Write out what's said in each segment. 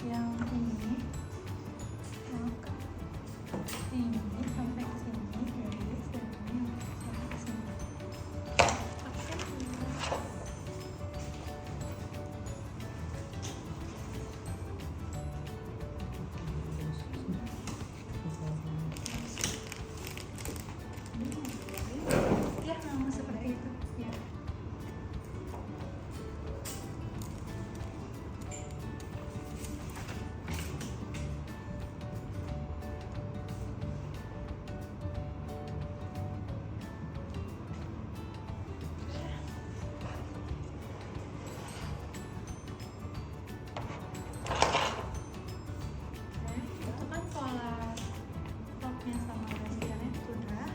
yang ini maka ini sampai ke sini garis dan ini sampai ke sini. Ya memang seperti itu ya. Itu kan pola topnya sama garisnya sudah.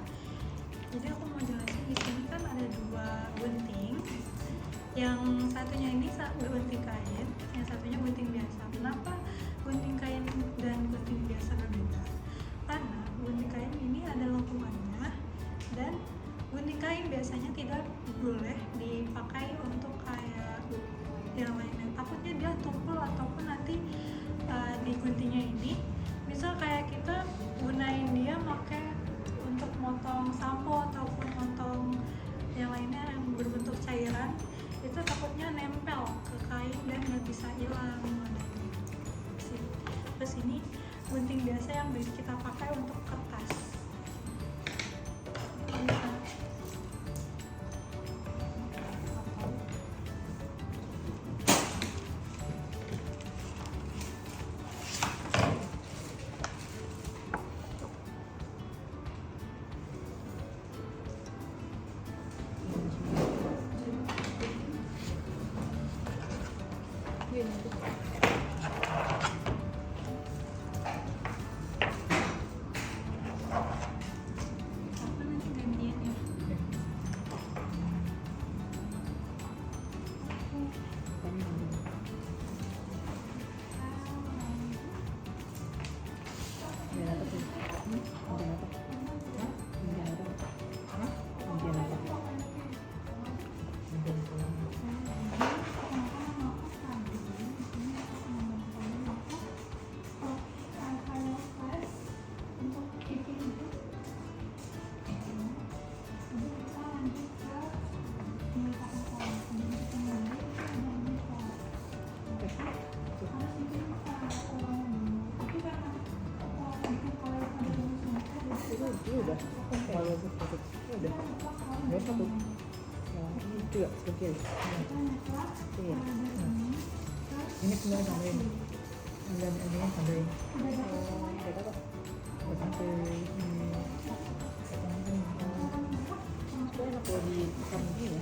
Jadi aku mau jelasin di sini kan ada dua gunting. Yang satunya ini gunting kain, yang satunya gunting biasa. Kenapa gunting kain dan gunting biasa berbeda? Karena gunting kain ini ada lengkungannya dan gunting kain biasanya tidak boleh dipakai untuk kayak yang lainnya. Takutnya dia tumpul ataupun nanti di guntingnya ini misal kayak kita gunain dia pakai untuk motong sampo ataupun motong yang lainnya yang berbentuk cairan, itu takutnya nempel ke kain dan nggak bisa hilang. Terus ini gunting biasa yang kita pakai untuk kertas. Apa nanti gantian ya? Udah kalau udah nggak satu ini juga sekecil iya. Ini sebenarnya tambahin dan ini tambahin berapa kok sampai itu enak kalau di kampung ya.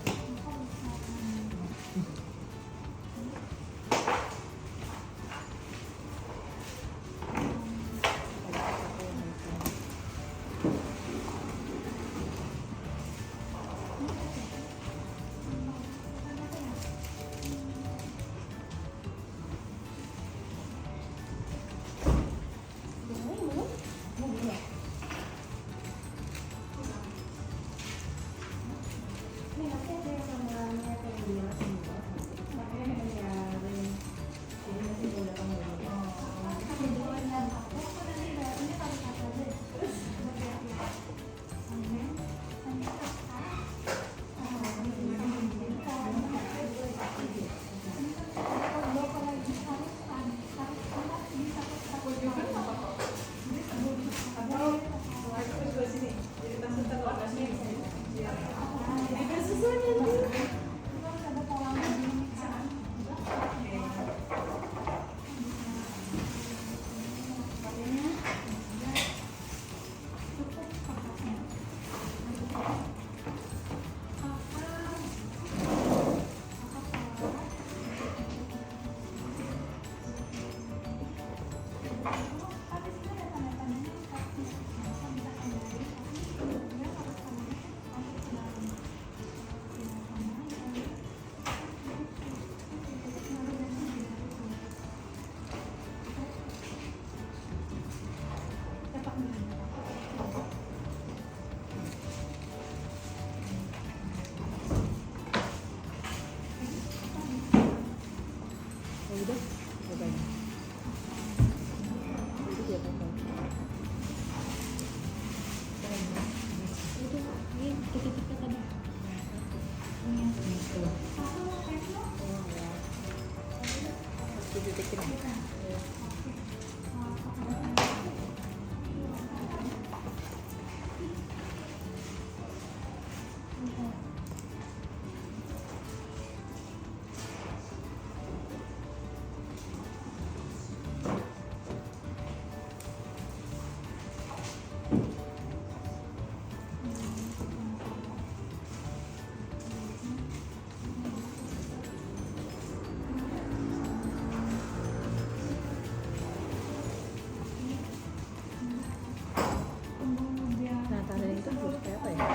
Udah, Itu dia potong. Keren ya. Itu ini titik-titiknya tadi. Ini. Gitu. Oh ya. Harus dititikin. Ya. Nah, tanda itu harus kayak apa ya?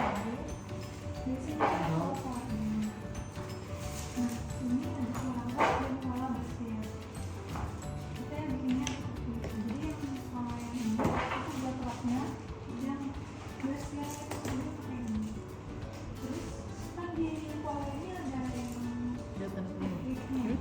Udah tanda ini.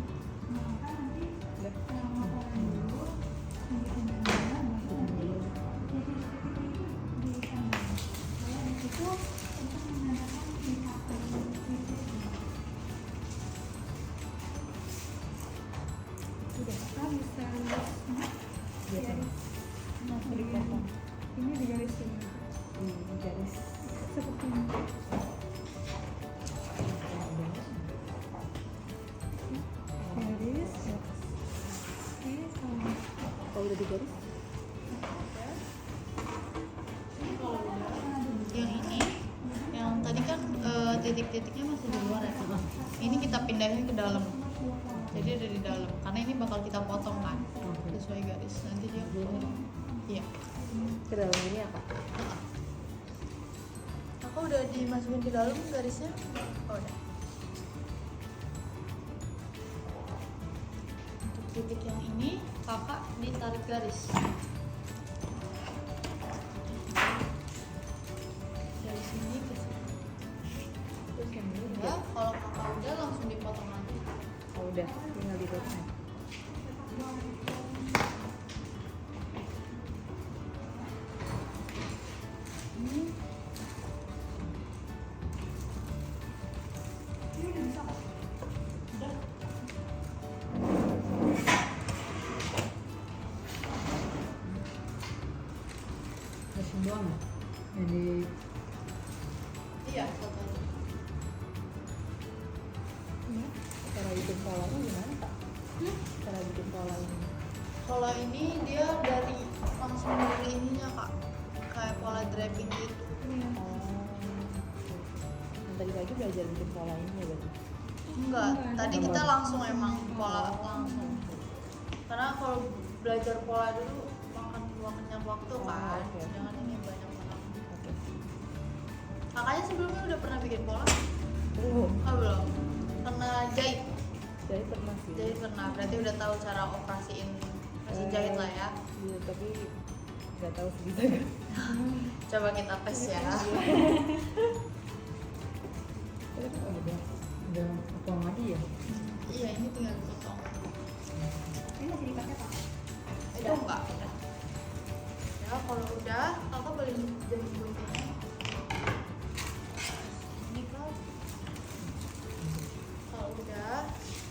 Udah. Biasa. Dipotong. Ini di garis ini. Di garis. Seperti ini. Garis. Ini sama. Kalau udah di garis, Yang ini, yang tadi kan titik-titiknya masih di luar ya. Ini kita pindahin ke dalam. Jadi ada di dalam. Karena ini bakal kita potong kan, sesuai garis. Nanti dia potong. Iya. ke dalam ini apa? Aku udah dimasukin ke dalam garisnya. Oh, udah. Untuk titik yang ini, kakak ditarik garis. Dari sini ke sini. Terus yang ini Ya, kalau kakak udah langsung dipotong aja. oh, udah tinggal dipotong. Mesin doang ya? Yang di Iya, satu aja. cara bikin polanya gimana Kak? Cara bikin pola ini? Kalau ini dia dari langsung dari ininya kak, kayak pola draping gitu. Oh, yang tadi pagi belajar bikin pola ini ya berarti? Enggak, tadi kita langsung emang pola langsung. Karena kalau belajar pola dulu makan banyak waktu kan, oke. sedangkan ini banyak banget. Oke. Kakaknya sebelumnya udah pernah bikin pola? Belum. Oh belum. Pernah jahit? Jadi pernah sih. Jahit pernah, berarti udah tahu cara operasiin mesin jahit lah ya. Iya, tapi nggak tahu sebisa kan. Coba kita tes ya. Udah potong lagi ya? Iya, ini tinggal dipotong. Ini masih dipakai pak? Itu enggak, udah. Ya, kalau udah, kakak boleh jadi guntingnya. Ini kak. Kalau udah,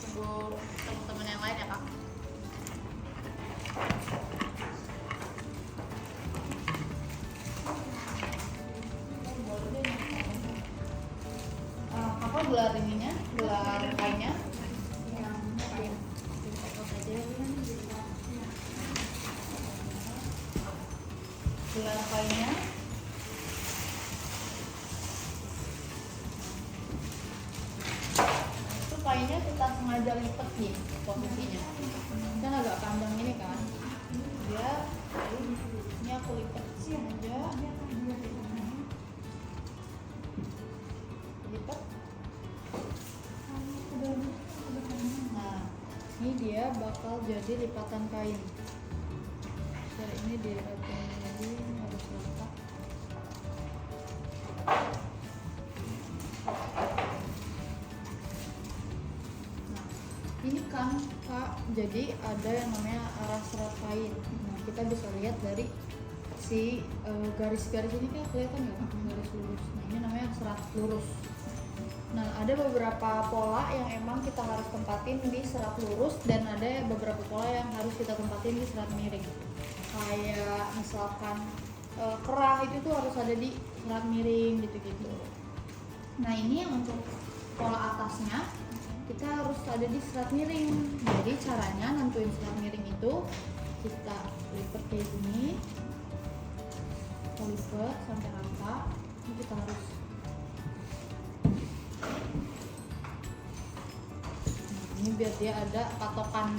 tunggu teman-teman yang lain ya kak. Kakak gelar ininya, gelar kainnya. Gelar kainnya. Itu kainnya kita sengaja lipat nih posisinya. Kan agak panjang ini kan. Dia ini aku lipat sengaja. Lipat. Nah, ini dia bakal jadi lipatan kain. Dari ini dilipatin lagi, harus rata. Nah, ini kan Kak, jadi ada yang namanya arah serat kain. Nah, kita bisa lihat dari si garis-garis ini kan kelihatan ya, garis lurus. Nah, ini namanya serat lurus. Nah, ada beberapa pola yang emang kita harus tempatin di serat lurus dan ada beberapa pola yang harus kita tempatin di serat miring. Kayak misalkan kerah itu tuh harus ada di serat miring gitu-gitu. Nah, ini yang untuk pola atasnya kita harus ada di serat miring. Jadi caranya nentuin serat miring itu kita lipat kayak gini, kita lipat sampai rata. Ini kita harus ini biar dia ada patokan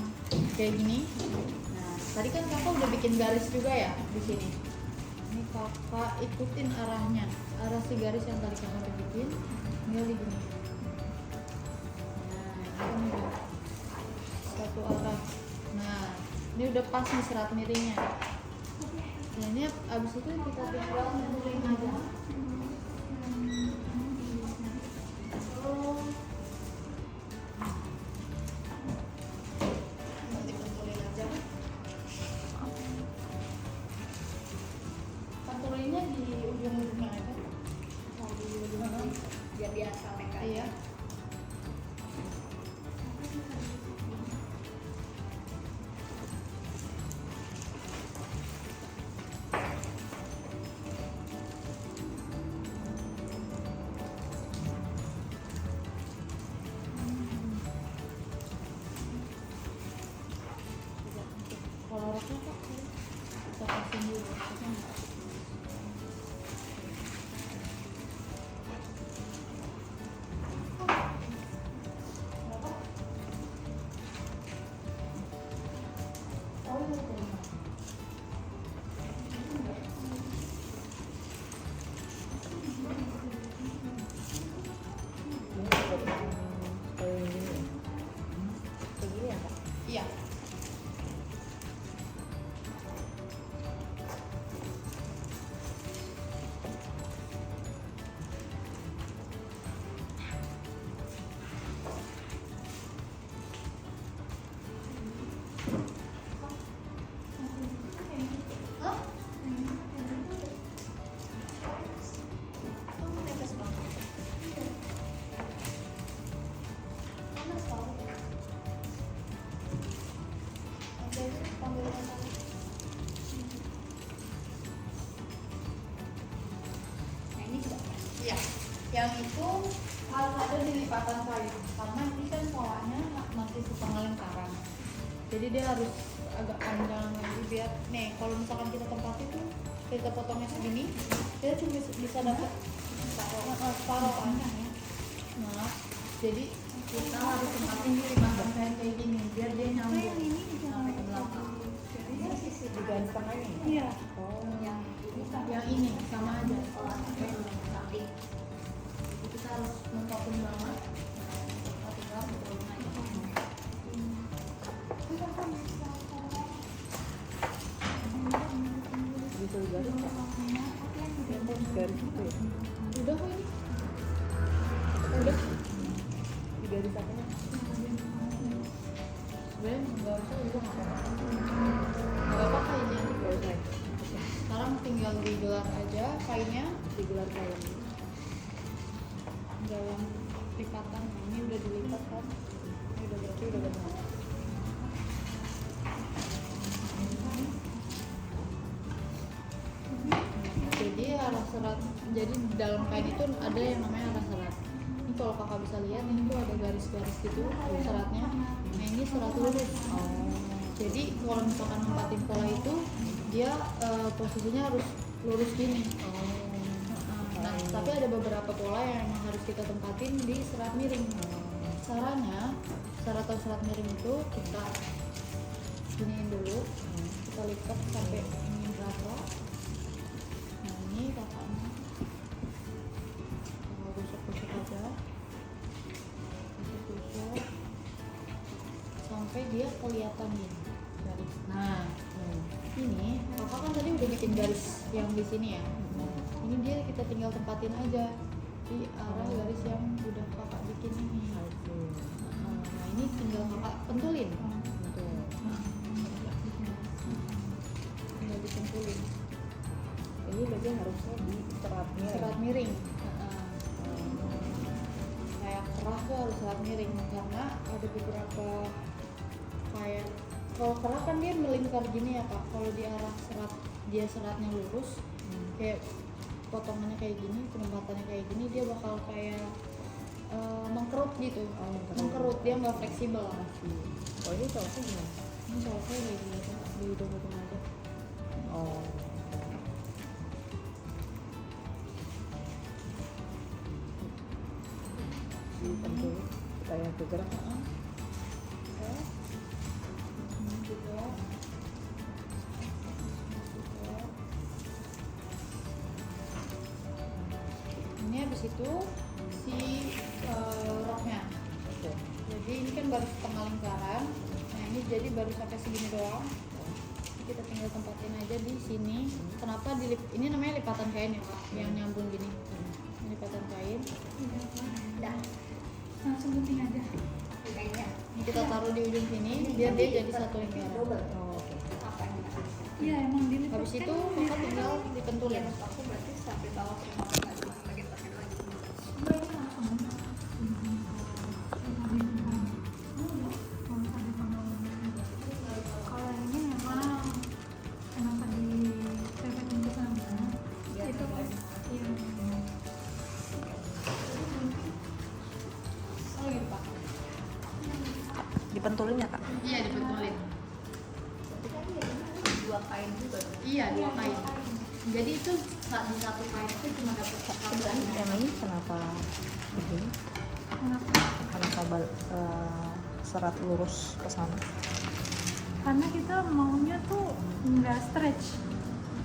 kayak gini. Nah, tadi kan kakak udah bikin garis juga ya di sini. Ini kakak ikutin arahnya, arah si garis yang tadi kakak udah bikin, tinggal di gini. Nah, ini udah satu arah. Nah, ini udah pas nih serat miringnya. Nah, ini abis itu kita tinggal miring aja. Pantulinnya di ujung-ujungnya aja. Di ujung-ujungnya biar dia sampai ke. Iya. Kalau roknya kok kita kasih dulu. Iya. Iya, yang itu harus ada di lipatan kayu karena ini kan polanya masih setengah lingkaran. Jadi dia harus agak panjang lagi biar nih kalau misalkan kita tempat itu kita potongnya segini, dia cuma bisa dapat separuh panjang ya. Nah, jadi kita harus tempatin di lipatan kayu kayak gini biar dia nyambung sampai ke belakang. Di garis tengah ini? Iya. Oh, Yang ini sama aja. Tapi kita harus memotong banget. bisa garis nggak? Garis itu ya? Udah kok ini. Udah. Di garis apanya? Sebenarnya nggak usah juga nggak apa-apa kainnya. Nggak usah. Sekarang tinggal digelar aja kainnya Digelar kain. dalam lipatan. Nah, ini udah dilipat kan? Ini udah berarti udah benar. Jadi arah serat. Jadi di dalam kain itu ada yang namanya arah serat. Ini kalau kakak bisa lihat ini tuh ada garis-garis gitu seratnya. Nah ini serat lurus. Jadi kalau misalkan nempatin pola itu dia posisinya harus lurus gini. Nah tapi ada beberapa pola yang emang harus kita tempatin di serat miring. Caranya serat atau serat miring itu kita giniin dulu, kita lipat sampai ini berapa. Nah ini kakaknya kalau gosok-gosok aja, gosok-gosok sampai dia kelihatan gini garis. Nah ini kakak kan tadi udah bikin garis yang di sini ya. Ini dia kita tinggal tempatin aja di arah garis yang udah kakak bikin ini. Nah ini tinggal kakak pentulin. Betul. Tinggal dipentulin. Ini berarti harusnya di seratnya. Serat miring. Kayak kerah tuh harus serat miring karena ada beberapa kayak kalau kerah kan dia melingkar gini ya kak. Kalau di arah seratnya lurus, kayak potongannya kayak gini, penempatannya kayak gini, dia bakal kayak mengkerut gitu. Mengkerut, dia nggak fleksibel. Oh ini coloknya gimana? Ini coloknya kayak gini, di hidung-hidung aja. Oh. Dipentul supaya bergerak. Ini juga. Ini habis itu si roknya. Oke. Jadi ini kan baru setengah lingkaran. Nah ini jadi baru sampai segini doang. Ini kita tinggal tempatin aja di sini. Kenapa ini namanya lipatan kain ya kak, yang nyambung gini. Ini lipatan kain. Udah. Langsung gunting aja. Ini kita taruh di ujung sini biar dia jadi satu lingkaran. Oh, oke. Iya emang dilipat. Habis itu kakak tinggal dipentulin. Kalau ini memang kenapa dipepetin ke sana? Itu iya. Oh gitu pak. Dipentulin ya kak? Iya dipentulin. Dua kain juga. Iya 2 kain. Jadi itu di satu kain itu cuma dapat satu. Yang ini kenapa begini? Kenapa serat lurus ke sana? Karena kita maunya tuh nggak stretch.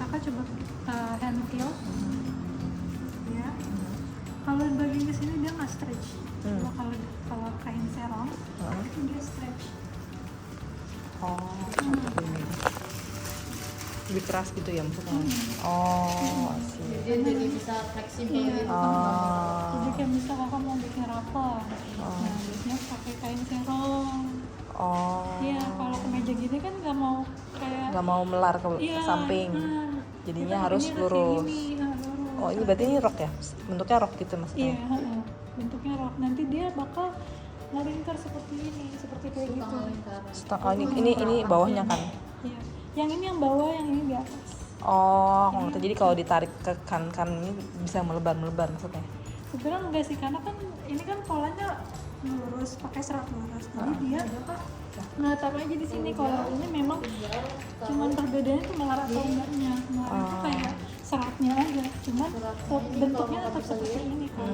Kakak coba hand feel. Ya. Kalau bagian ke sini dia nggak stretch. Coba kalau kain serong itu dia stretch. Oh, seperti ini. Lebih keras gitu ya maksudnya? Oh, sih. Dia jadi bisa fleksibel Iya. gitu. Jadi kayak misal kakak mau bikin rapor, nah biasanya pakai kain serong. Oh. Iya, kalau kemeja gini kan nggak mau kayak Nggak mau melar ke iya, samping. Jadinya harus ini lurus. kayak gini, lurus. Oh, ini berarti ini rok ya? Bentuknya rok gitu maksudnya? Iya, bentuknya rok. Nanti dia bakal ngelingkar seperti ini, seperti kayak gitu. Setengah lingkaran. Oh, ini bawahnya kan? Iya. Yang ini yang bawah, yang ini di atas. Oh, jadi kalau ditarik ke kanan ini bisa melebar maksudnya? Sebenarnya enggak sih, karena kan ini kan polanya lurus, pakai serat lurus. Jadi dia nah taruh aja di sini. Kalau ini memang cuman perbedaannya tuh melar atau enggaknya. Melar itu kayak seratnya aja, cuman bentuknya tetap seperti ini kan.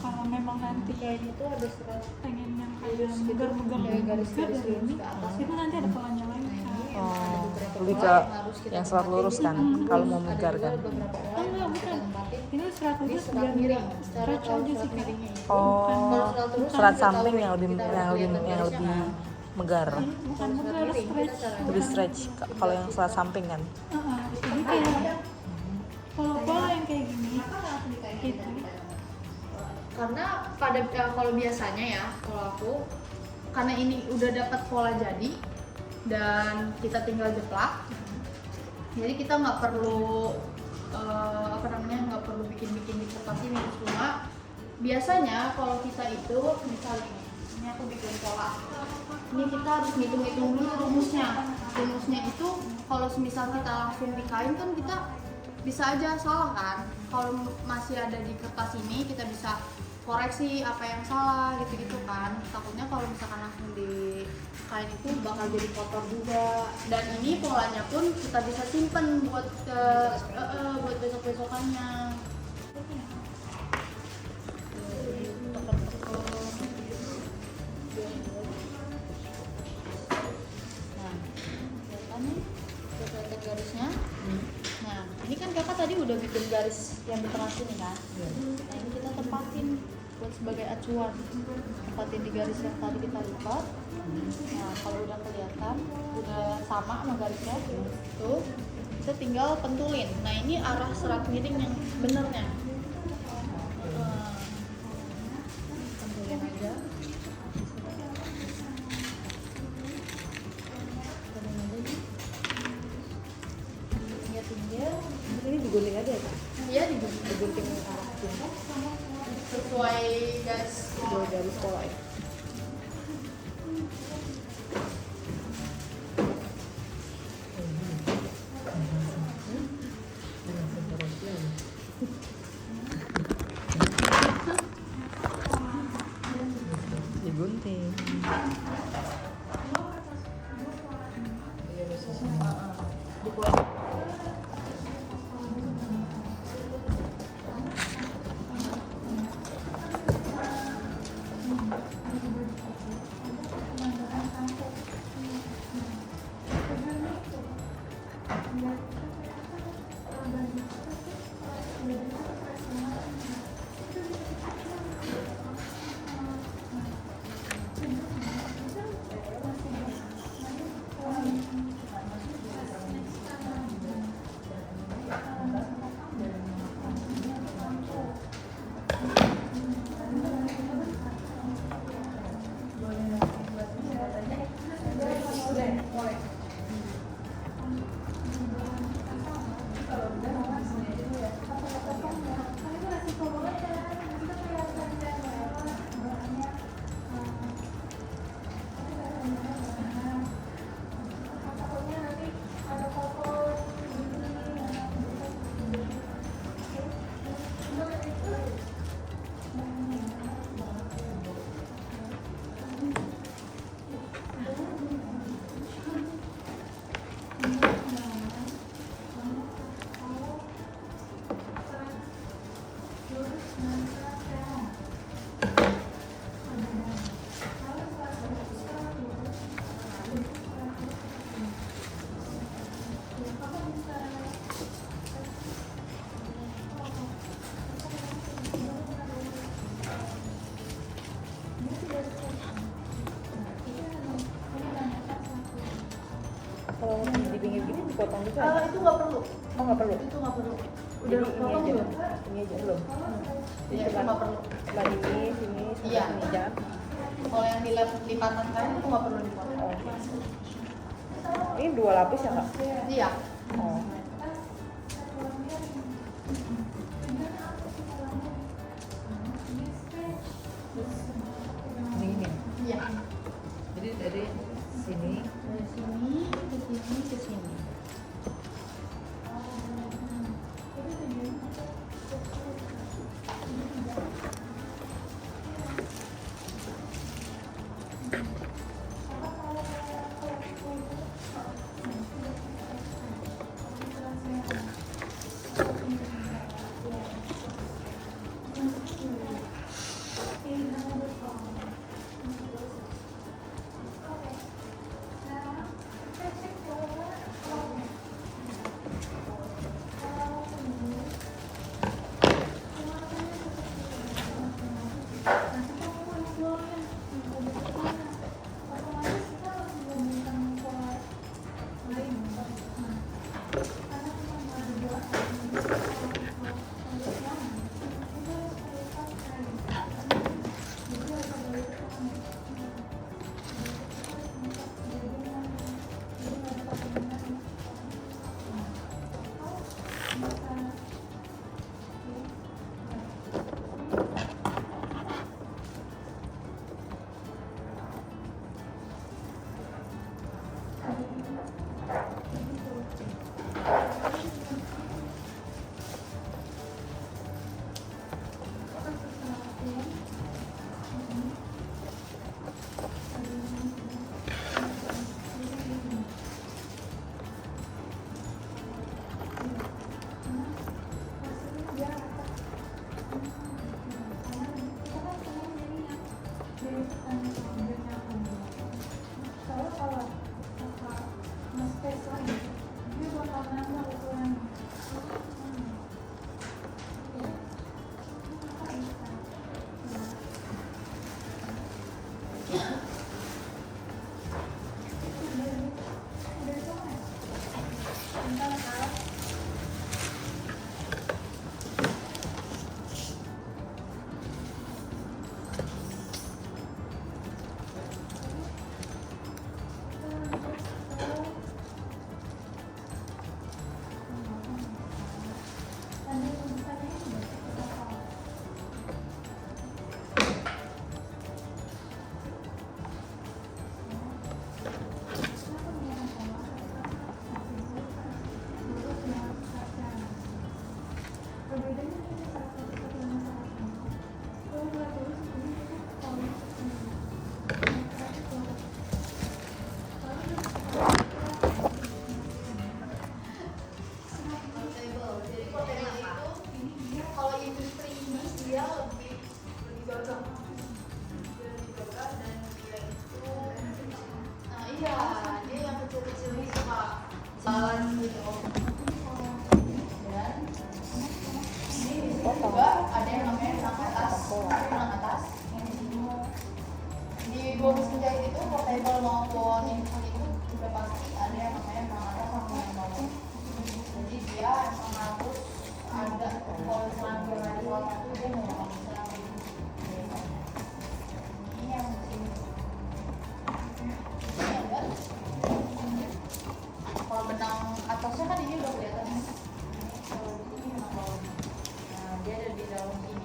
Kalau memang nanti Kain itu ada serat pengen yang kayak megar-megar kayak garis-garis dari ini, lurus ke atas. itu nanti ada polanya lagi kan. Oh, lebih ke yang serat lurus kan? Kalau mau megar kan? Enggak, bukan. Ini serat lurus serat biar miring. nggak stretch aja sih kan. Oh, serat samping yang lebih megar, Bukan megar, stretch. lebih stretch. Kalau yang serat samping kan? Jadi kayak kalau pola yang kayak gini, gitu. Karena kalau biasanya ya kalau aku, karena ini udah dapat pola jadi dan kita tinggal jeplak, jadi kita nggak perlu nggak perlu bikin di kertas ini. Cuma biasanya kalau kita itu misalnya ini aku bikin pola, ini kita harus ngitung dulu rumusnya itu kalau misal kita langsung di kain kan kita bisa aja salah kan. Kalau masih ada di kertas ini kita bisa koreksi apa yang salah gitu kan. Takutnya kalau misalkan langsung di kain itu bakal jadi kotor juga. Dan ini polanya pun kita bisa simpen buat besok-besokannya. Garisnya. Nah, ini kan kakak tadi udah bikin garis yang di tengah sini kan. Nah, ini kita tempatin buat sebagai acuan. Tempatin di garis yang tadi kita lipat. Nah, kalau udah kelihatan, udah sama garisnya, tuh kita tinggal pentulin. Nah, ini arah serat miring yang benernya. Pentulin aja. digunting aja ya? Iya digunting Digunting arah sini. sesuai garis Garis pola ya. Digunting. Kalau di pinggir gini dipotong juga? itu nggak perlu. Oh nggak perlu. Itu nggak perlu. Udah Jadi potong ini aja. belum? Ini aja belum. Iya itu nggak perlu. Sebelah ini, sini, sebelah Iya. sini aja. Kalau yang lipatan kain itu nggak perlu dipotong. Oh. Ini 2 lapis ya kak? Iya. Oh. Ini. Iya. Jadi dari sini. Dari sini ke sini ke sini. jalan gitu. Dan ini di sini juga ada yang namanya benang atas. Benang atas. Di dua mesin jahit itu portable maupun itu sudah pasti ada yang namanya benang atas sama benang bawah. Jadi dia emang harus ada kalau misalnya dia ada salah satu dia nggak bisa. Ini yang mesin. Ini ada. Kalau benang atasnya kan ini udah kelihatan ya. Kalau di sini benang bawah. Nah dia ada di dalam sini.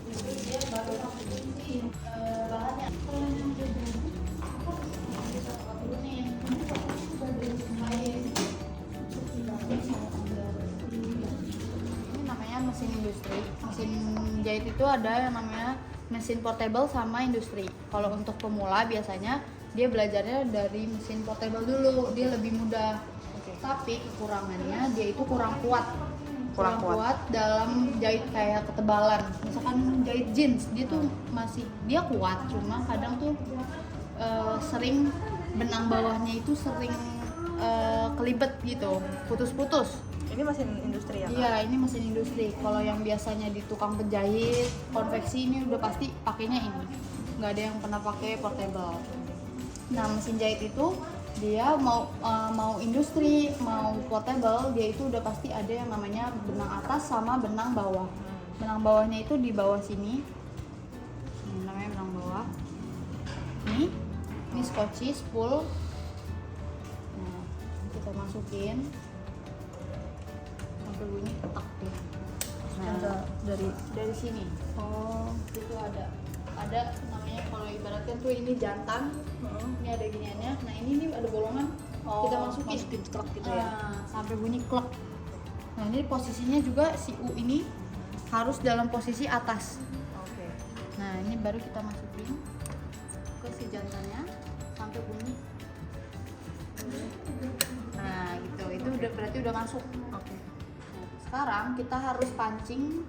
Itu dia baru masukin si bahannya. Ini namanya mesin industri. Mesin jahit itu ada yang namanya mesin portable sama industri. Kalau untuk pemula biasanya dia belajarnya dari mesin portable dulu, dia lebih mudah. Tapi kekurangannya dia itu kurang kuat. Kurang kuat dalam jahit kayak ketebalan. Misalkan jahit jeans, dia tuh masih dia kuat, cuma kadang tuh sering benang bawahnya itu sering kelibet gitu, putus-putus. Ini mesin industri ya? Iya, ini mesin industri. Kalau yang biasanya di tukang penjahit, konveksi ini udah pasti pakainya ini. Nggak ada yang pernah pakai portable. Nah, mesin jahit itu dia mau industri, mau portable, dia itu udah pasti ada yang namanya benang atas sama benang bawah. Benang bawahnya itu di bawah sini. Ini namanya benang bawah. Ini scotchy spool. Nah, kita masukin sampai bunyi ketak deh. Nah, dari sini. Oh, itu ada namanya kalau ibaratnya tuh ini jantan. Ini ada giniannya. Nah, ini nih ada bolongan. Kita masukin klek gitu ya. Sampai bunyi klek. Nah, ini posisinya juga si U ini harus dalam posisi atas. Oke. Nah, ini baru kita masukin ke si jantannya sampai bunyi. Nah, gitu. Itu udah berarti udah masuk. Oke. Nah, sekarang kita harus pancing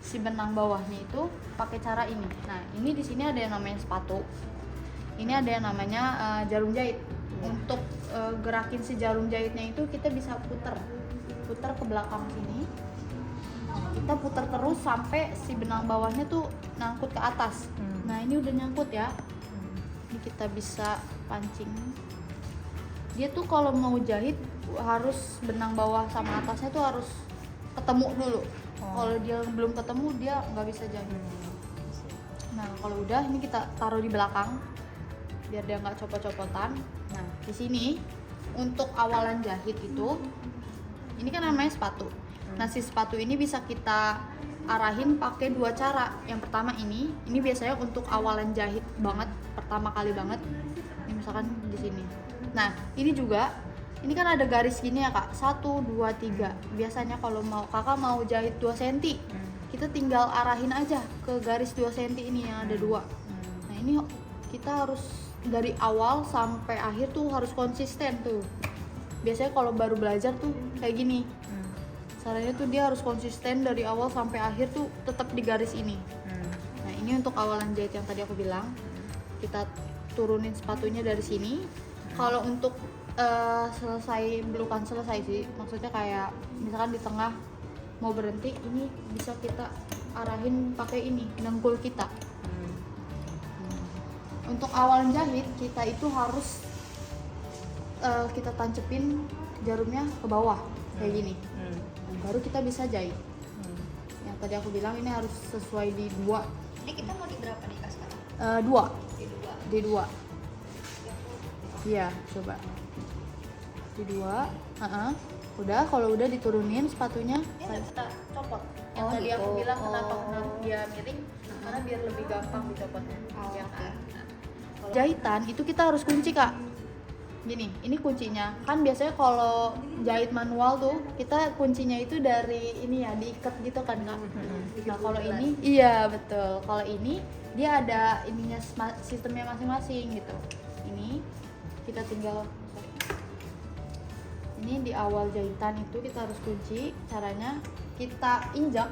si benang bawahnya itu pakai cara ini. Nah, ini di sini ada yang namanya sepatu. Ini ada yang namanya jarum jahit. Untuk gerakin si jarum jahitnya itu kita bisa puter ke belakang sini. Nah, kita puter terus sampai si benang bawahnya tuh nyangkut ke atas. Nah, ini udah nyangkut ya. Ini kita bisa pancing. Dia tuh kalau mau jahit harus benang bawah sama atasnya tuh harus ketemu dulu. Kalau dia belum ketemu dia nggak bisa jahit. Nah, kalau udah ini kita taruh di belakang biar dia nggak copot-copotan. Nah, di sini untuk awalan jahit itu ini kan namanya sepatu. Nah, si sepatu ini bisa kita arahin pakai dua cara. Yang pertama ini biasanya untuk awalan jahit banget, pertama kali banget. Ini misalkan di sini. Nah, ini juga ini kan ada garis gini ya kak, 1, 2, 3. Biasanya kalau kakak mau jahit 2 cm, kita tinggal arahin aja ke garis 2 cm ini yang ada 2. Nah, ini kita harus dari awal sampai akhir tuh harus konsisten tuh. Biasanya kalau baru belajar tuh kayak gini. Caranya tuh dia harus konsisten dari awal sampai akhir tuh tetap di garis ini. Nah, ini untuk awalan jahit yang tadi aku bilang. Kita turunin sepatunya dari sini. Kalau untuk selesai, bukan selesai sih, maksudnya kayak misalkan di tengah mau berhenti, ini bisa kita arahin pakai ini, dengkul kita. Untuk awal jahit kita itu harus kita tancepin jarumnya ke bawah kayak gini. Nah, baru kita bisa jahit. Yang tadi aku bilang ini harus sesuai di 2. Ini kita mau di berapa nih kak sekarang? 2. Di 2. Di 2. Iya, coba. Di 2. Udah, kalau udah diturunin sepatunya, kita copot. Yang tadi aku bilang kenapa dia miring, karena biar lebih gampang dicopotnya. Ya kan? Kalau jahitan itu kita harus kunci kak. Gini, ini kuncinya. Kan biasanya kalau jahit manual tuh kita kuncinya itu dari ini ya, diikat gitu kan kak. Nah, kalau ini, iya betul. Kalau ini dia ada ininya, sistemnya masing-masing gitu. Ini kita tinggal, ini di awal jahitan itu kita harus kunci. Caranya kita injak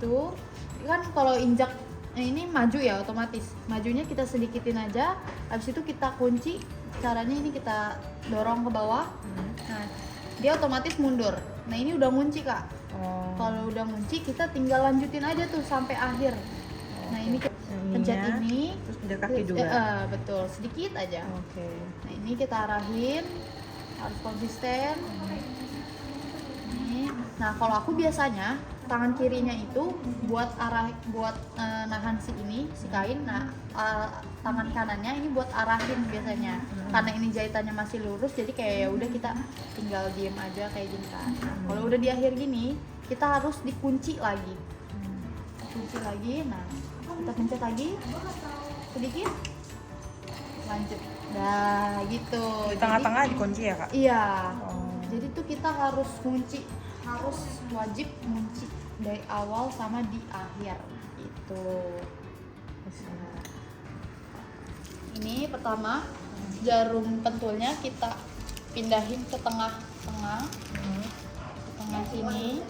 tuh kan, kalau injak ini maju ya otomatis. Majunya kita sedikitin aja, habis itu kita kunci. Caranya ini kita dorong ke bawah. Nah, dia otomatis mundur. Nah, ini udah ngunci, Kak. Kalau udah ngunci, kita tinggal lanjutin aja tuh sampai akhir. Nah, ini pencet ini. Terus ada kaki juga. Betul, sedikit aja. Oke. Nah, ini kita arahin, harus konsisten. Ini. Nah, kalau aku biasanya tangan kirinya itu buat nahan si kain. Nah, tangan kanannya ini buat arahin biasanya. Karena ini jahitannya masih lurus, jadi kayak ya udah kita tinggal diem aja kayak gini kan. Kalau udah di akhir gini, kita harus dikunci lagi. Kunci lagi. Nah, kita pencet lagi sedikit. Lanjut. Nah, gitu. Di tengah-tengah dikunci ya, Kak? Iya. Jadi tuh kita harus kunci, harus wajib kunci dari awal sama di akhir gitu. Ini pertama jarum pentulnya kita pindahin ke tengah-tengah, ke tengah sini.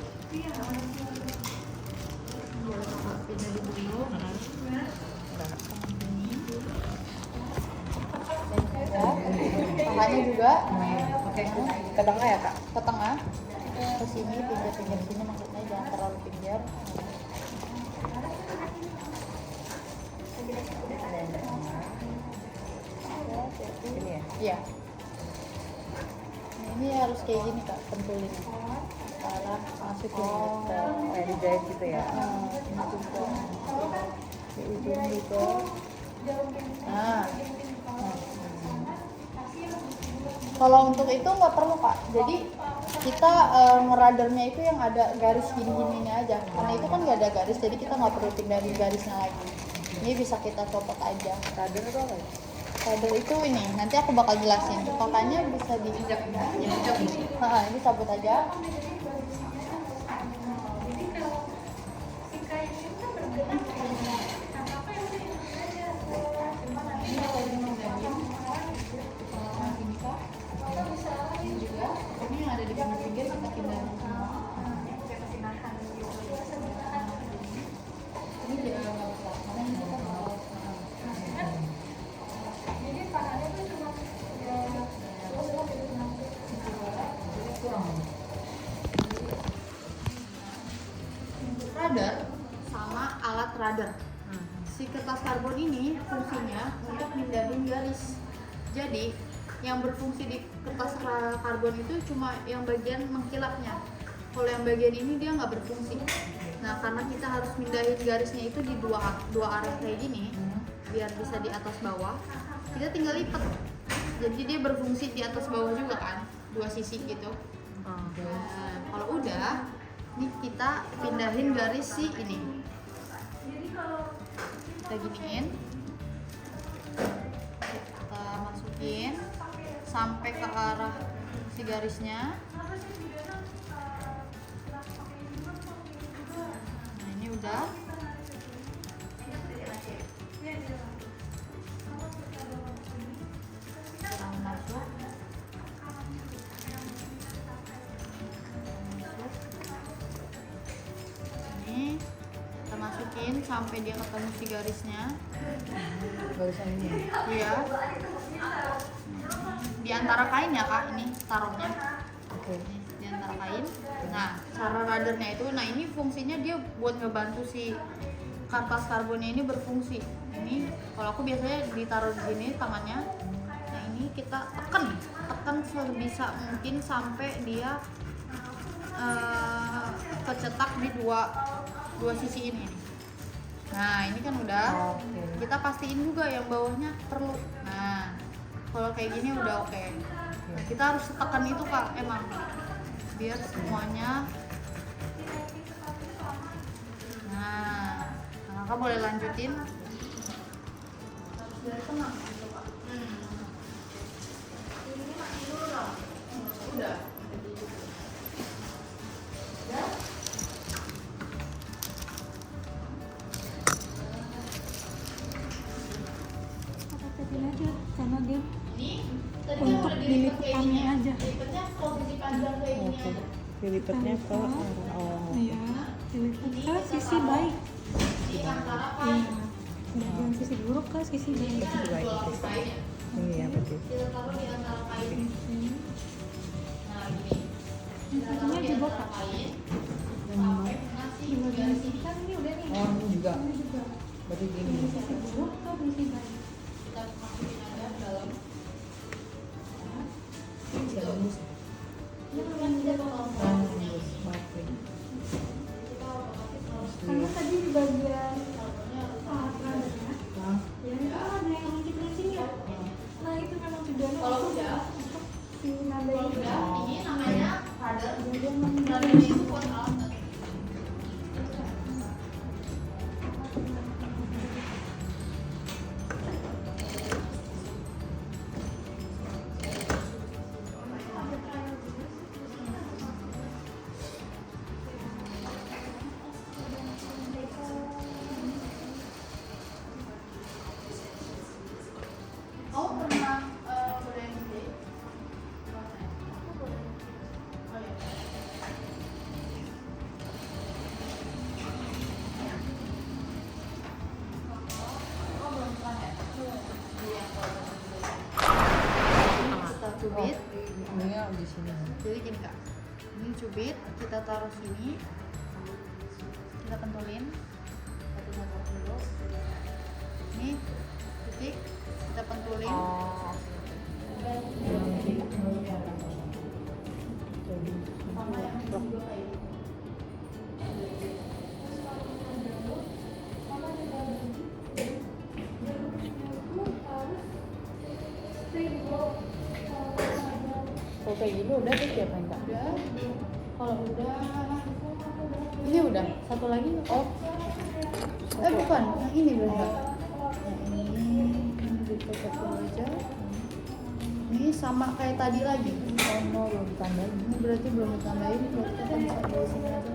Pindahin dulu. Tengahnya juga. Oke, ke tengah ya, Kak? Ke tengah, ke sini, pinggir-pinggir sini maksudnya, jangan terlalu pinggir. Ini ya? Iya. Nah, ini harus kayak gini, Kak, pentulin. Arah masukin ke Kayak dijahit gitu ya? ini juga. Di ujung juga. Nah. Kalau untuk itu nggak perlu, Kak. Jadi kita ngeradernya itu yang ada garis gini-gini ini aja. Karena itu kan nggak ada garis, jadi kita nggak perlu pindahin garisnya lagi. Ini bisa kita copot aja. Rader itu apa ya? Rader itu ini, nanti aku bakal jelasin. Kakaknya bisa diinjak. Ini cabut aja. Ini yang ada di pinggir kita pindahin semua. Ini jadi nggak besar, karena ini kita mau. Radar sama alat radar. Si kertas karbon ini fungsinya untuk mindahin garis. Jadi yang berfungsi di kertas karbon itu cuma yang bagian mengkilapnya. Kalau yang bagian ini dia nggak berfungsi. Nah, karena kita harus mindahin garisnya itu di dua arah kayak gini, biar bisa di atas bawah. Kita tinggal lipat. Jadi dia berfungsi di atas bawah juga kan, dua sisi gitu. Nah, kalau udah, ini kita pindahin garis si ini. Kita giniin, kita masukin sampai ke arah si garisnya. Nah, ini udah. Kita masuk. Ini kita masukin sampai dia ketemu si garisnya. Barisan ini? Iya. Di antara kain ya, Kak, ini taruhnya. Oke. Di antara kain. Nah, cara radarnya itu, nah ini fungsinya dia buat ngebantu si kertas karbonnya ini berfungsi. Ini kalau aku biasanya ditaruh di sini tangannya. Nah, ini kita tekan sebisa mungkin sampai dia kecetak di dua sisi ini. Nah, ini kan udah. Kita pastiin juga yang bawahnya perlu. Nah, kalau kayak gini udah oke. Nah, kita harus tekan itu, Kak, emang biar semuanya. Nah, Kakak boleh lanjutin. Harus biar tenang gitu, Kak. Udah. Cetin aja karena dia Ini untuk dilipatannya aja. lipatnya posisi panjang kayak gini Oke. aja. Dilipatnya ke arah. Oh. Iya, dilipat ke sisi baik. Iya. Bagian sisi buruk ke sisi baik. Sisi baik. Ini ya berarti. Kita taruh di antara kain. Nah, gini. Satunya juga kak. Kain. Di bagian sini kan ini udah nih. Oh, ini juga. Ini juga. Berarti gini. Ini sisi buruk ke sisi baik. Kita masukin aja ke dalam. Bagus. Ini kan kita bakal Bagus. Oke. Karena tadi di bagian taruhnya radanya, Nah, ya itu kan ada yang ngicip-ngicip ya. Nah itu memang tujuannya Kalau untuk udah, si nada kalau ini. udah, ini namanya radar. Bagian Radarnya itu buat alat. Oh pernah godain sih? Oh iya. Oh belum pernah ya? Kita cubit. ininya di sini. Jadi gini kak, ini cubit kita taruh sini, kita pentulin satu dulu. Ini titik kita pentulin. Oh. Sama yang juga kayak gitu. Kalau kayak gini udah tuh siapa enggak? Udah, kalau udah, ini udah. Satu lagi, oh, bukan, yang ini berarti. Yang ini dicopot dulu aja. Ini sama kayak tadi lagi. Oh, no, belum ditambahin. Ini berarti belum ditambahin, berarti kita bisa dari sini aja.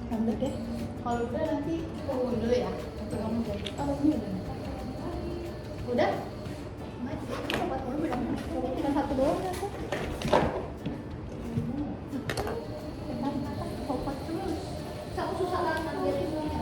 Tambah deh. Kalau udah nanti tunggu dulu ya. Nanti kamu jadi. Oh ini udah. Udah? Coba dulu belum. Tinggal satu doang ya kok. Coba dulu. Aku susah banget ngerjainnya.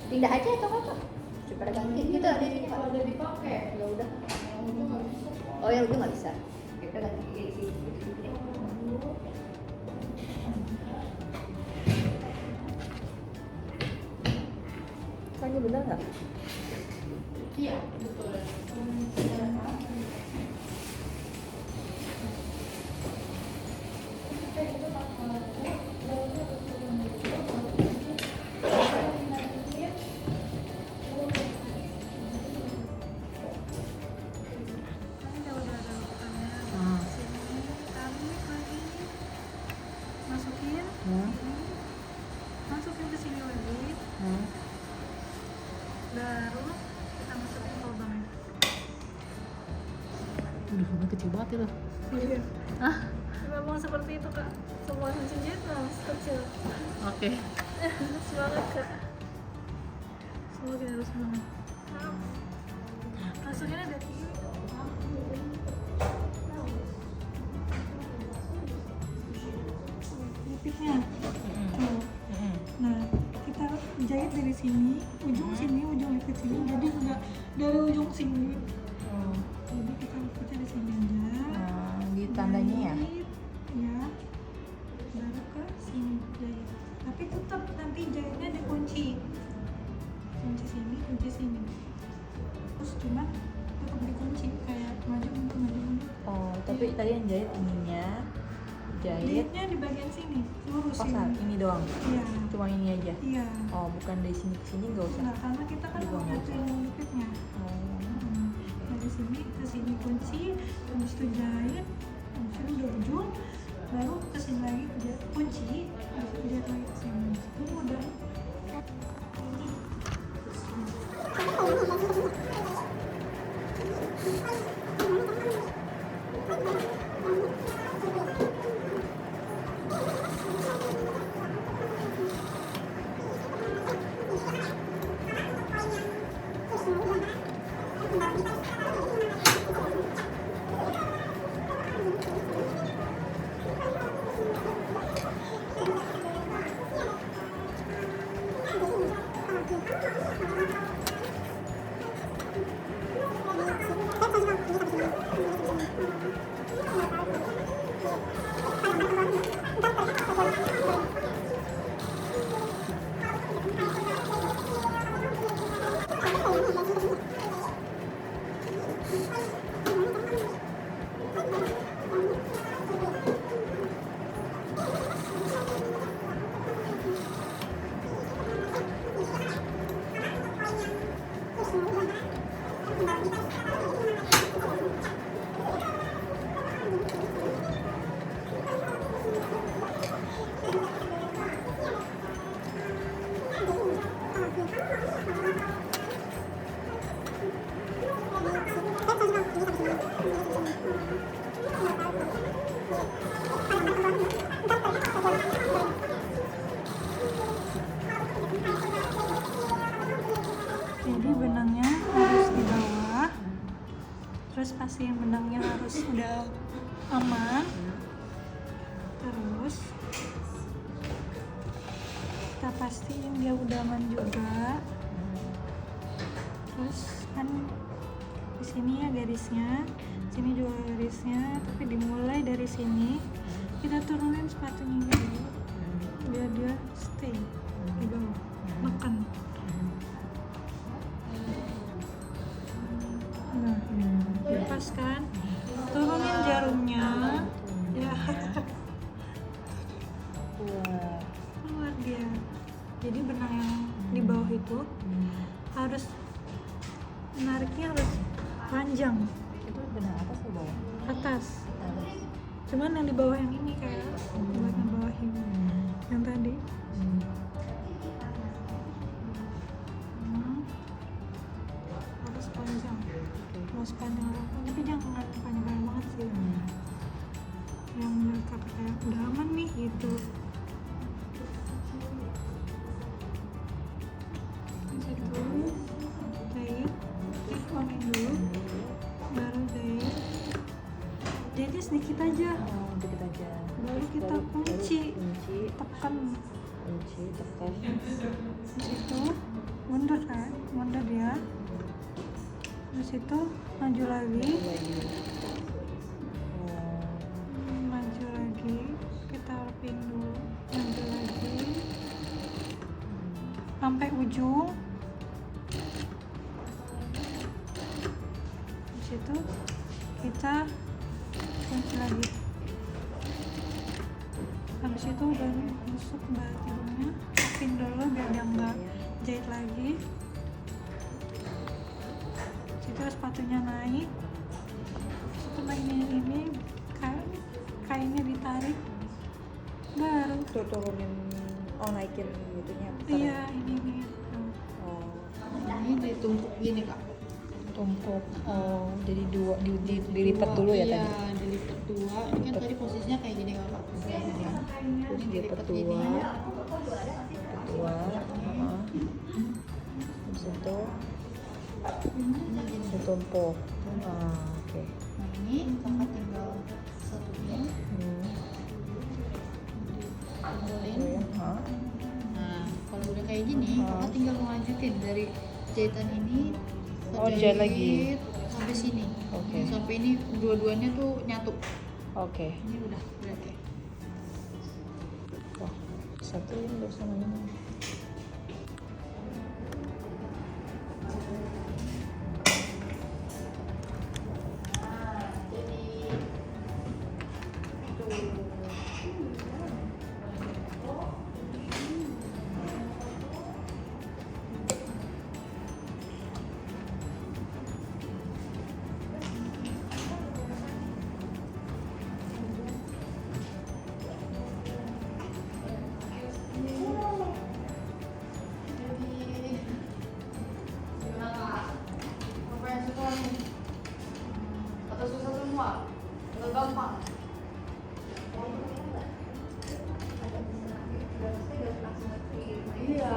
Pindah aja atau apa? Coba ganti. Kita ada di Kalau udah dipakai, Ya udah. yang ujung nggak bisa. Oh ya udah nggak bisa. Ya udah ganti di sini. Kayaknya benar nggak? Iya, betul. udah ada urutannya. Hmm. Sini tarik lagi, masukin, masukin ke sini lagi, baru kita masukin lubangnya. Udah kecil banget itu. Iya. Ah, Memang seperti itu kak. Semua mesin jahit memang kecil. oke. Semangat kak. Semua kita harus semangat. Masukinnya dari sini. Nipiknya. Tuh. Nah, kita jahit dari sini, ujung sini, ujung lipit sini. Jadi enggak dari ujung sini. Jadi kita lipitnya di sini aja. Di tandanya ya. Jahit, ya. Baru ke sini jahit. Tapi tetap nanti jahitnya dikunci. Kunci sini, kunci sini. Terus cuma tetap dikunci kayak maju mundur. Oh, tapi tadi yang jahit ininya jahit Jahitnya di bagian sini, lurus pasar sini. ini doang. Iya. Cuma ini aja. Iya. Oh, bukan dari sini ke sini nggak usah. Nah, karena kita kan mau Dibuang ngatur lipitnya. Oh. Dari sini ke sini kunci, habis itu jahit, habis itu udah ujung, baru ke sini lagi kunci, habis itu jahit lagi ke sini. Itu udah. Jadi benangnya harus di bawah, terus pastiin benangnya harus udah aman, terus kita pastiin dia udah aman juga. Terus kan di sini ya garisnya, sini juga garisnya, tapi dimulai dari sini kita turunin sepatunya dulu biar dia stay di bawah, makan. Nah, lepaskan, turunin jarumnya, ya Wah. keluar dia. Jadi benang yang di bawah itu harus nariknya harus panjang Itu benang atas atau bawah? atas. Atas. Cuman yang di bawah yang ini kayak buat ngebawahin yang tadi. Harus panjang, harus panjang, tapi jangan panjang banget sih. Yang mereka kayak udah aman nih gitu. Satu, jahit, tuangin dulu, baru jahit. Jahitnya sedikit aja, Oh, dikit aja. baru kita kunci, Kunci, tekan. kunci, tekan. Terus itu mundur kan, mundur ya. Terus itu maju lagi, maju lagi, kita lepin dulu, maju lagi sampai ujung. Terus itu kita kunci lagi. habis itu udah masuk bajunya, pin dulu biar dia nggak jahit lagi. Situ sepatunya naik, setelah ini kainnya ditarik, baru turunin, naikin gitunya. iya ini Oh, Ini ditumpuk gini kak. tumpuk. Oh, jadi dua dilipat dulu ya Iya, tadi. dilipat dua. Ini kan tadi posisinya kayak gini kakak. Terus Ini dilipat dilipat dua. gini. Dua. Terus itu Ini gini. ditumpuk. Oke. Nah ini kakak tinggal satunya tinggalin. Nah kalau udah kayak gini kakak tinggal melanjutin dari jahitan ini ke Oh, dijahit lagi. sampai sini. Oke. Sampai ini dua-duanya tuh nyatu. Oke. Ini udah berarti. Wah, satu ini udah sama ini. Kata susah semua, nggak gampang. Iya.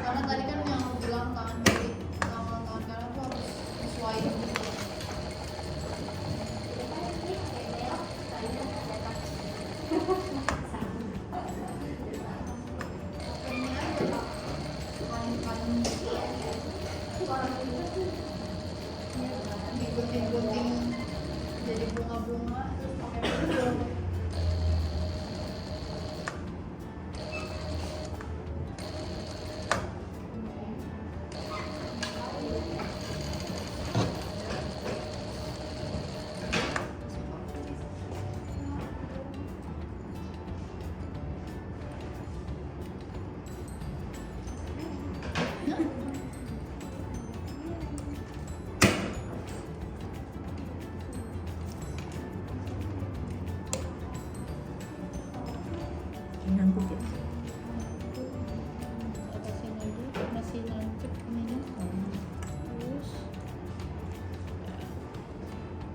Karena tadi kan yang aku bilang tangan kiri sama tangan kanan tuh harus sesuai. Digunting-gunting jadi bunga-bunga terus pakai puding. Nyangkut ya. Atasin lagi masih nancep ininya. Terus udah.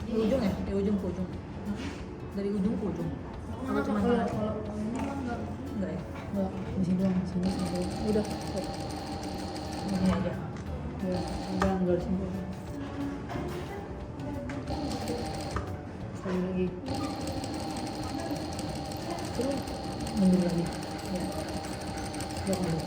Dari ujung ya? Dari ujung ke ujung. Dari ujung ke ujung. Apa cuma tangan? Enggak ya? Enggak. Di sini doang, sini sampai udah. Ini aja. Ya, enggak di sini. Sekali lagi. Terus mundur lagi. Ya. Belok dulu.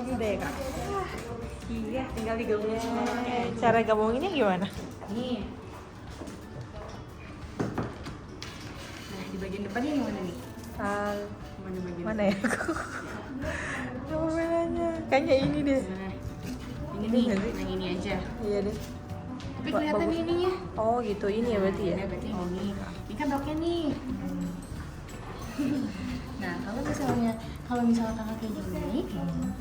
ini deh kak. Iya, tinggal digabungin sama orangnya. Cara gabunginnya gimana? Nih. Nah, di bagian depannya yang mana nih? Mana bagian Mana ya? Apa bedanya? Kayaknya ini deh. Nah, ini Ini nih, nggak sih? yang ini aja. Iya deh. Tapi kelihatan nih ininya. Oh gitu, ini ya berarti ya? Nah, berarti yang ini. Ini kan roknya nih. Nah, kalau misalnya kakak kayak gini,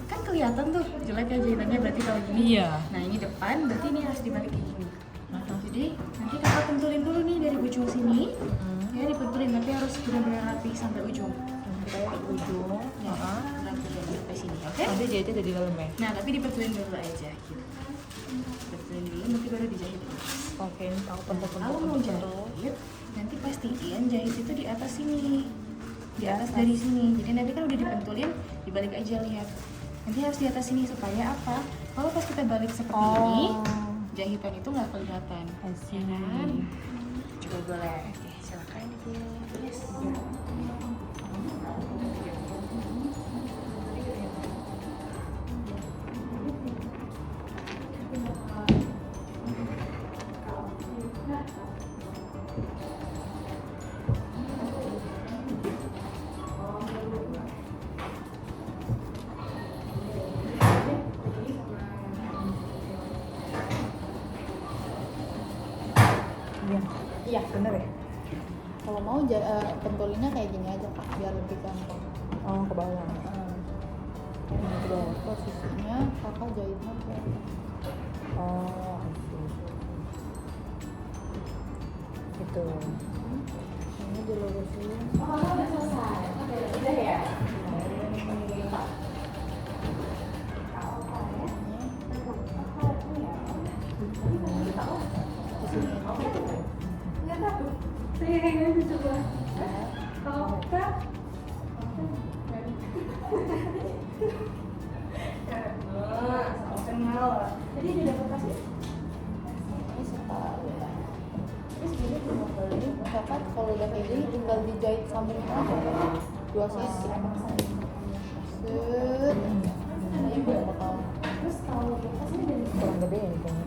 kan kelihatan tuh jelek ya jahitannya, berarti kalau gini. Iya. Nah, ini depan, berarti ini harus dibalik kayak gini. Jadi nanti kakak pentulin dulu nih dari ujung sini. Ya, dipentulin, tapi harus benar-benar rapi sampai ujung. Sampai ujung. Ya, rapi sampai sini, oke? Nanti jahitnya dari dalam ya? Nah, tapi dipentulin dulu aja gitu. Pentulin dulu, nanti baru dijahit. Oke, ini aku pentul-pentul. Kalau mau jahit, nanti pastiin jahit itu di atas sini, di atas dari sini. Jadi nanti kan udah dipentulin, dibalik aja, lihat. Nanti harus di atas sini supaya apa? Kalau pas kita balik seperti ini, jahitan itu nggak kelihatan. Ya kan? Coba boleh. Oke, silakan ibu. Yes. Iya, bener ya? Kalau mau pentulinnya kayak gini aja kak, biar lebih gampang. Oh, ke bawah. Ini ke bawah. Posisinya kakak jahitnya ke Oh, I see. Gitu. ini dilurusin. Kakak kalau udah kayak gini tinggal dijahit samping aja 2 sisi. Set. Ini berapa tahun? Kurang gede ya nih kayaknya.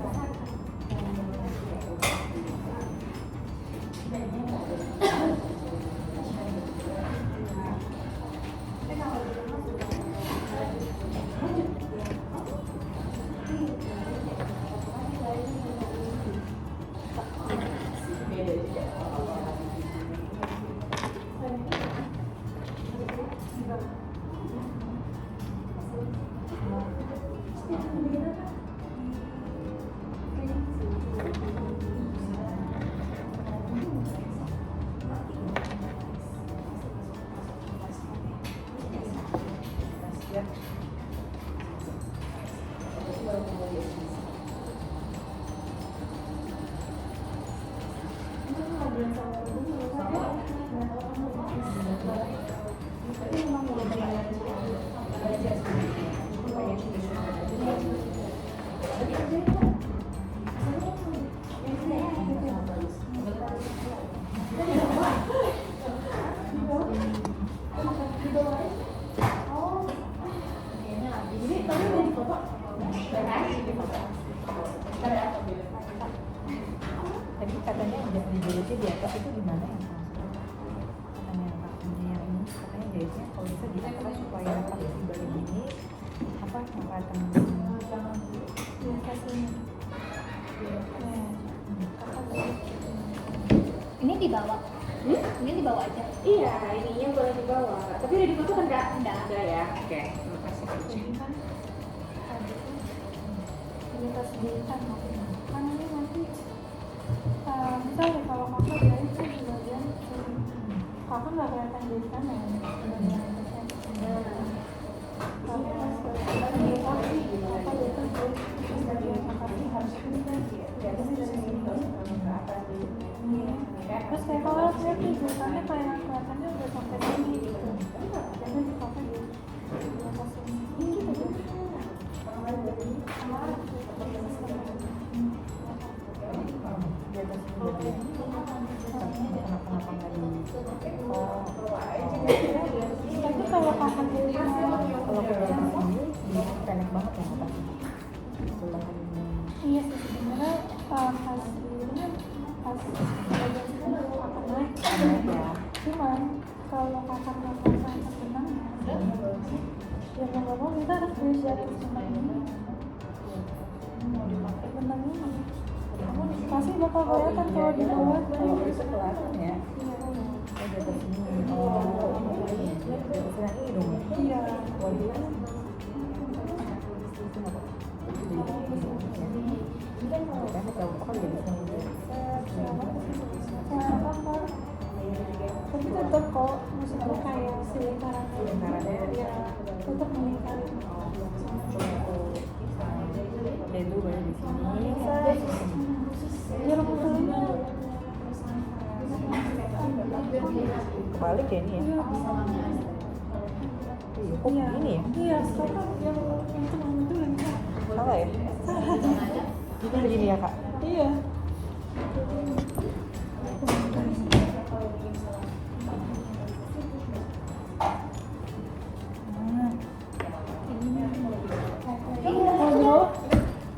Tadi katanya dijahitnya di atas itu gimana ya? Katanya kakaknya yang ini, katanya jahitnya kalau bisa di atas supaya pas dibalik gini apa kelihatan di atas ini. Ini dibawa. Ini dibawa aja. Iya, ininya boleh dibawa. Tapi udah difoto kan enggak? Enggak. Udah ya. Oke, terima kasih. Jadi pas jahitan kan ini nanti misalnya kalau kakak jahit tuh di bagian sini, kakak nggak kelihatan jahitannya ya di bagian atasnya. Kalau lagi di kaki, kakak itu terus bagian kaki harus ini kan di atas dari sini ke atas ini. Terus kayak kalau lihat tuh jahitannya kayak kelihatannya udah sampai sini gitu. Jadi di kakak di atas sini gitu. Kenapa nggak di banget ya atasnya. Tulang. Iya sih sebenarnya pas belajar itu baru akan naik. Ya. Cuman kalau kakak nggak paksa tenang ya mau nggak mau kita harus belajar senang ini. Mau dipakai benang ini. Pasti bakal kelihatan kalau di bawah. Oh, itu kelihatan ya. Iya. Oh, di atas sini. Oh, di atas ini dong. Iya. Waduh. Kan tahu apa kan jadi Tapi tetap kok, maksudnya kayak si lingkarannya ya tetap melingkari. Oke, itu baru di sini. Ya rambutnya Kebalik ya ini ya. iya. Iya, kok begini ya? Iya, sekarang yang teman itu yang Salah ya? Itu begini ya kak? iya.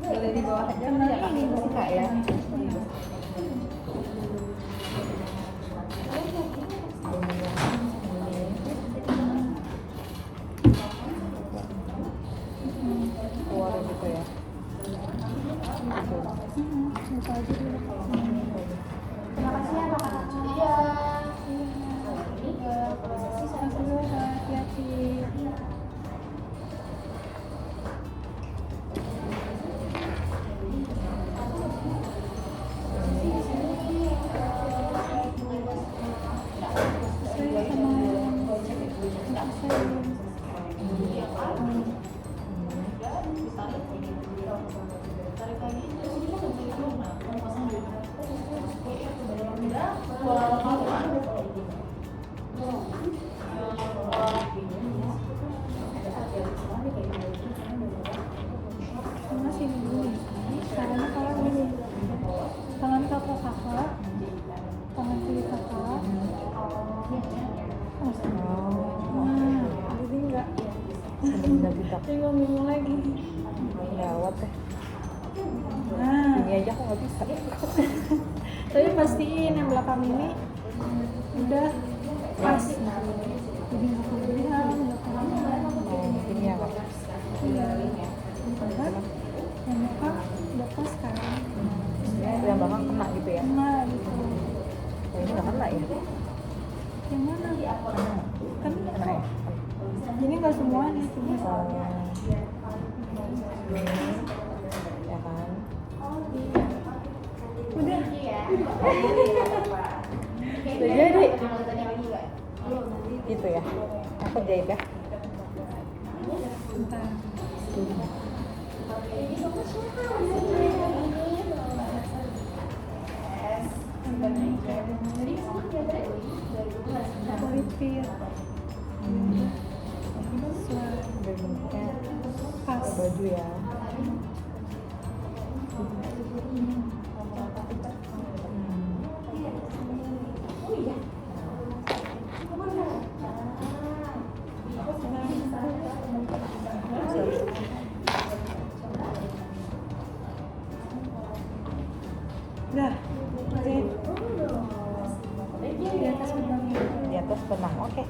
Boleh di bawah aja ya kak? Ini kak ya? Keluar gitu ya? Buka aja dulu. Terima kasih ya Kak. Iya. Hati-hati. Masih dulu. Caranya kalau gini, tangan kakak, tangan kiri kakak. Jadi enggak Bener-bener kita bingung lagi. gawat deh. Nah, Ini aja aku nggak bisa. tapi pastiin yang belakang ini udah pas. Jadi nggak kelebihan, nggak kurang. Oh, ini ya kak. Iya. Bentar, yang belakang udah pas kan? Yang belakang kena gitu ya? Nah, gitu. Oh, ini nggak kena ya? Yang mana? Kan Kena ya? ini nggak semuanya cuma Oh. Ini, ya kan? udah. Udah jadi. Gitu ya? Aku jahit ya? Bentar. Repeat. Biar bentuknya Pas. baju ya. Udah. Oke. Di atas benangnya. Di atas benang, oke.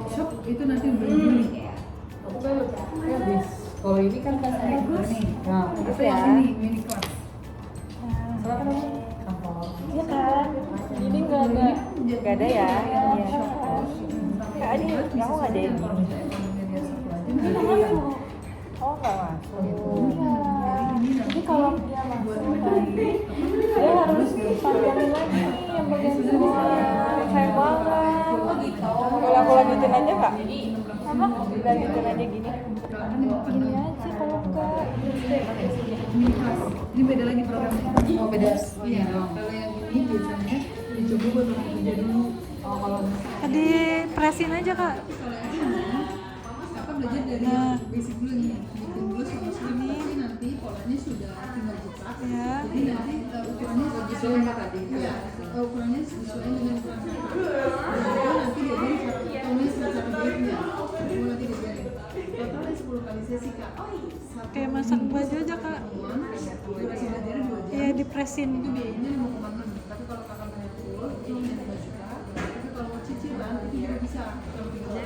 Shop itu nanti beli. Kalau ini kan pas bagus. Nah, itu ya. yang ini mini class. Nah, iya kan? Jadi nggak ada. Gak ada ya? Iya. Kak, ini kamu nggak ada yang gini? Oh, nggak masuk. Iya. Jadi kalau dia masuk tadi, dia harus panjangin lagi yang bagian semua. Kayak banget. Kalau aku lanjutin aja kak? Apa? Lanjutin aja gini. Gini aja kalau enggak. Mini class. Ini beda lagi programnya. Oh, beda. Iya. Kalau yang ini biasanya dicoba buat orang kerja dulu. Oh, kalau Tadi presin aja kak. Kakak belajar dari basic dulu nih. Bikin dulu sama sekali. Tapi nanti polanya sudah tinggal cetak. Ya. Jadi nanti ukurannya sesuai dengan tadi. Ya. Ukurannya sesuai dengan ukuran kakak. Dan nanti diajarin cara tulis dan cara jahitnya. Nanti diajarin. Totalnya 10 kali sesi kak. lunasin. Itu biayanya 5,6. Tapi kalau kakak bayar full itu hanya 2 juta. Tapi kalau cicilan itu juga bisa. Yang pinjam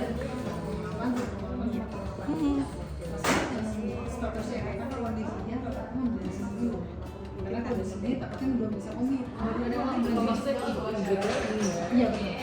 8, 2,8. Statusnya karena kalau di sini kakak membeli dulu. Karena kalau di sini takutnya belum bisa komit. Baru ada orang belum bisa. Iya benar.